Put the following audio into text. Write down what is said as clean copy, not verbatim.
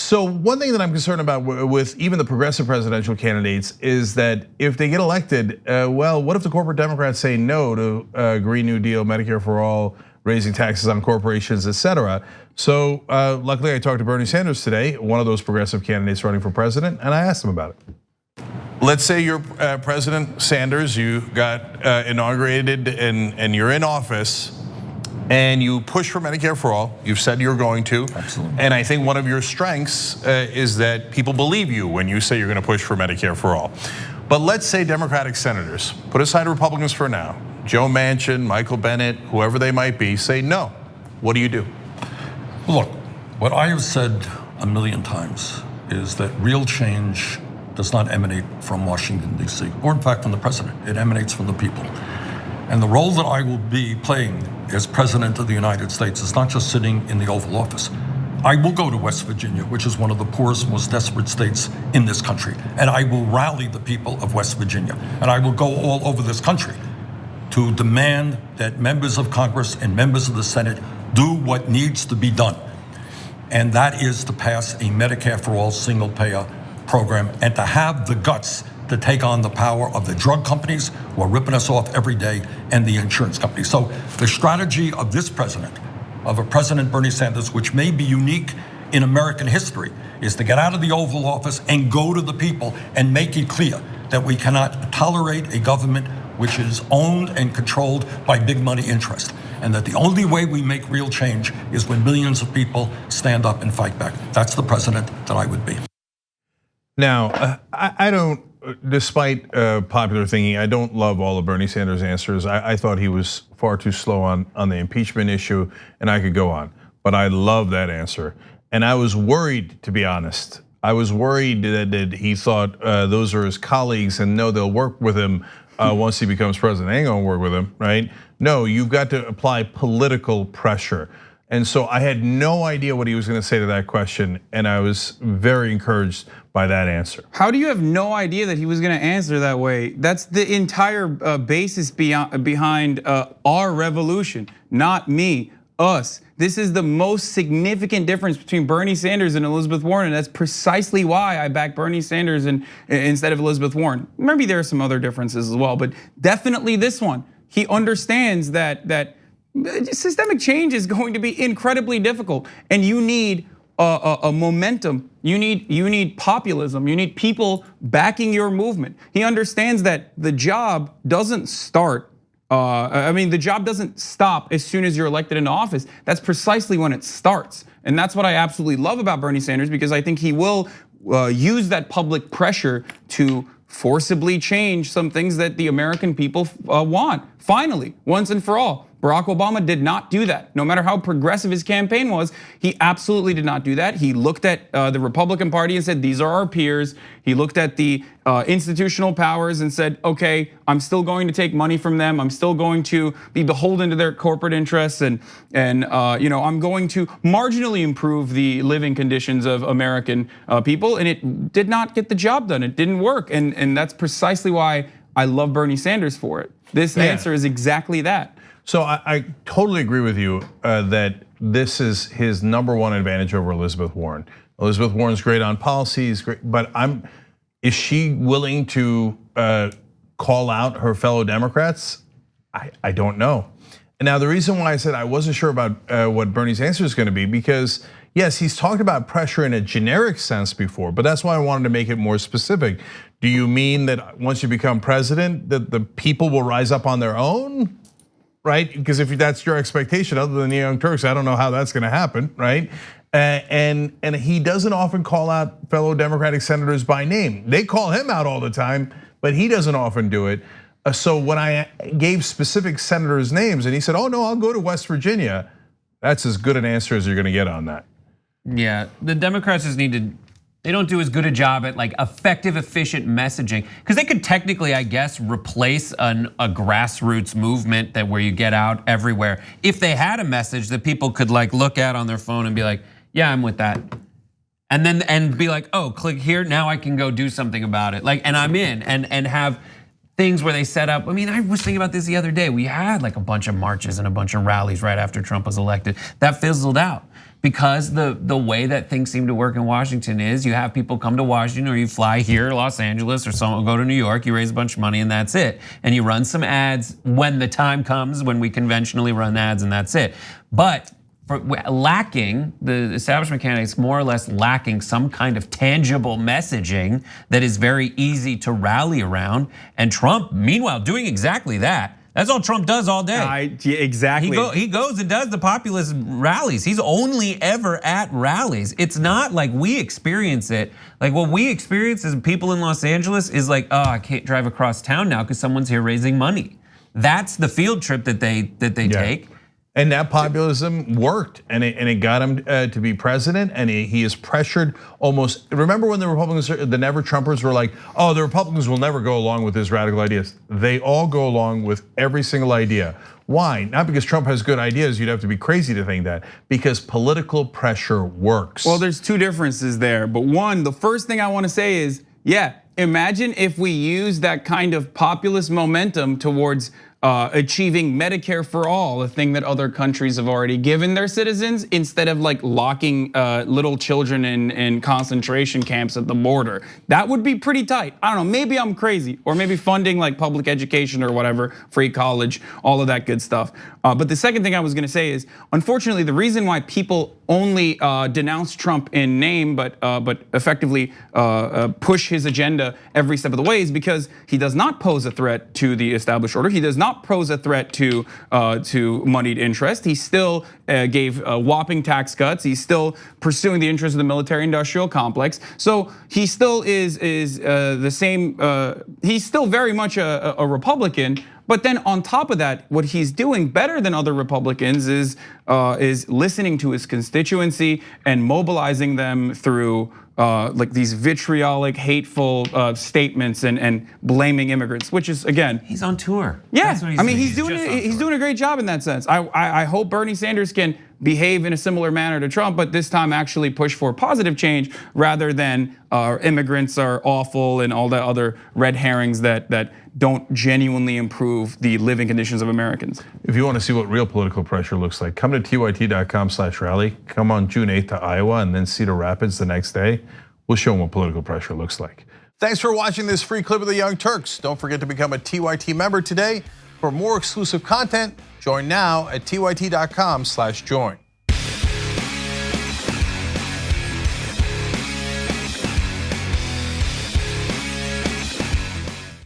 So one thing that I'm concerned about with even the progressive presidential candidates is that if they get elected, well, what if the corporate Democrats say no to Green New Deal, Medicare for all, raising taxes on corporations, etc. So luckily I talked to Bernie Sanders today, one of those progressive candidates running for president, and I asked him about it. Let's say you're President Sanders, you got inaugurated and you're in office, and you push for Medicare for all. You've said you're going to. Absolutely. And I think one of your strengths is that people believe you when you say you're going to push for Medicare for all. But let's say Democratic senators, put aside Republicans for now, Joe Manchin, Michael Bennet, whoever they might be, say no. What do you do? Look, what I have said a million times is that real change does not emanate from Washington, D.C., or in fact from the president. It emanates from the people. And the role that I will be playing as president of the United States is not just sitting in the Oval Office. I will go to West Virginia, which is one of the poorest, most desperate states in this country, and I will rally the people of West Virginia. And I will go all over this country to demand that members of Congress and members of the Senate do what needs to be done. And that is to pass a Medicare for all single payer program and to have the guts to take on the power of the drug companies who are ripping us off every day and the insurance companies. So the strategy of this president, of a President Bernie Sanders, which may be unique in American history, is to get out of the Oval Office and go to the people and make it clear that we cannot tolerate a government which is owned and controlled by big money interest. And that the only way we make real change is when millions of people stand up and fight back. That's the president that I would be. Now, I don't, despite popular thinking, I don't love all of Bernie Sanders' answers. I thought he was far too slow on the impeachment issue, and I could go on. But I love that answer. And I was worried, to be honest. I was worried that he thought those are his colleagues and no, they'll work with him once he becomes president. They ain't gonna work with him, right? No, you've got to apply political pressure. And so I had no idea what he was gonna say to that question, and I was very encouraged by that answer. How do you have no idea that he was gonna answer that way? That's the entire basis behind our revolution, not me, us. This is the most significant difference between Bernie Sanders and Elizabeth Warren, and that's precisely why I back Bernie Sanders instead of Elizabeth Warren. Maybe there are some other differences as well, but definitely this one. He understands that systemic change is going to be incredibly difficult, and you need a momentum. You need populism. You need people backing your movement. He understands that the job doesn't start. The job doesn't stop as soon as you're elected into office. That's precisely when it starts, and that's what I absolutely love about Bernie Sanders, because I think he will use that public pressure to forcibly change some things that the American people want. Finally, once and for all. Barack Obama did not do that. No matter how progressive his campaign was, he absolutely did not do that. He looked at the Republican Party and said, these are our peers. He looked at the institutional powers and said, okay, I'm still going to take money from them. I'm still going to be beholden to their corporate interests, and I'm going to marginally improve the living conditions of American people. And it did not get the job done. It didn't work, and that's precisely why I love Bernie Sanders for it. This answer is exactly that. So I totally agree with you that this is his #1 advantage over Elizabeth Warren. Elizabeth Warren's great on policies, great, but is she willing to call out her fellow Democrats? I don't know. And now the reason why I said I wasn't sure about what Bernie's answer is going to be, because yes, he's talked about pressure in a generic sense before, but that's why I wanted to make it more specific. Do you mean that once you become president, that the people will rise up on their own? Right, because if that's your expectation, other than the Young Turks, I don't know how that's going to happen, right? And he doesn't often call out fellow Democratic senators by name. They call him out all the time, but he doesn't often do it. So when I gave specific senators' names, and he said, "Oh no, I'll go to West Virginia," that's as good an answer as you're going to get on that. Yeah, the Democrats just need to. They don't do as good a job at like effective, efficient messaging, because they could technically, I guess, replace a grassroots movement that where you get out everywhere if they had a message that people could like look at on their phone and be like, yeah, I'm with that, and be like, oh, click here, now I can go do something about it, like, and I'm in, and have things where they set up. I mean, I was thinking about this the other day. We had like a bunch of marches and a bunch of rallies right after Trump was elected. That fizzled out because the way that things seem to work in Washington is you have people come to Washington, or you fly here to Los Angeles, or someone go to New York, you raise a bunch of money and that's it. And you run some ads when the time comes when we conventionally run ads, and that's it. But for lacking, the establishment candidates more or less lacking some kind of tangible messaging that is very easy to rally around. And Trump, meanwhile, doing exactly that. That's all Trump does all day. Yeah, exactly. He goes and does the populist rallies. He's only ever at rallies. It's not like we experience it. Like what we experience as people in Los Angeles is like, oh, I can't drive across town now because someone's here raising money. That's the field trip that they take. And that populism worked, and it got him to be president, and he is pressured almost. Remember when the Republicans, the Never Trumpers, were like, "Oh, the Republicans will never go along with his radical ideas." They all go along with every single idea. Why? Not because Trump has good ideas. You'd have to be crazy to think that. Because political pressure works. Well, there's two differences there, but one, the first thing I want to say is, yeah, imagine if we use that kind of populist momentum towards achieving Medicare for all, a thing that other countries have already given their citizens, instead of like locking little children in concentration camps at the border. That would be pretty tight. I don't know, maybe I'm crazy, or maybe funding like public education or whatever, free college, all of that good stuff. But the second thing I was gonna say is, unfortunately, the reason why people only denounce Trump in name, but effectively push his agenda every step of the way is because he does not pose a threat to the established order. He does not pose a threat to moneyed interest. He still gave whopping tax cuts. He's still pursuing the interests of the military-industrial complex. So he still is the same. He's still very much a Republican. But then on top of that, what he's doing better than other Republicans is listening to his constituency and mobilizing them through like these vitriolic, hateful statements and blaming immigrants, which is, again, he's on tour. Yeah, I mean, he's doing a great job in that sense. I hope Bernie Sanders can behave in a similar manner to Trump, but this time actually push for positive change rather than immigrants are awful and all the other red herrings that don't genuinely improve the living conditions of Americans. If you want to see what real political pressure looks like, come to tyt.com/rally. Come on June 8th to Iowa and then Cedar Rapids the next day. We'll show them what political pressure looks like. Thanks for watching this free clip of the Young Turks. Don't forget to become a TYT member today. For more exclusive content, join now at tyt.com/join.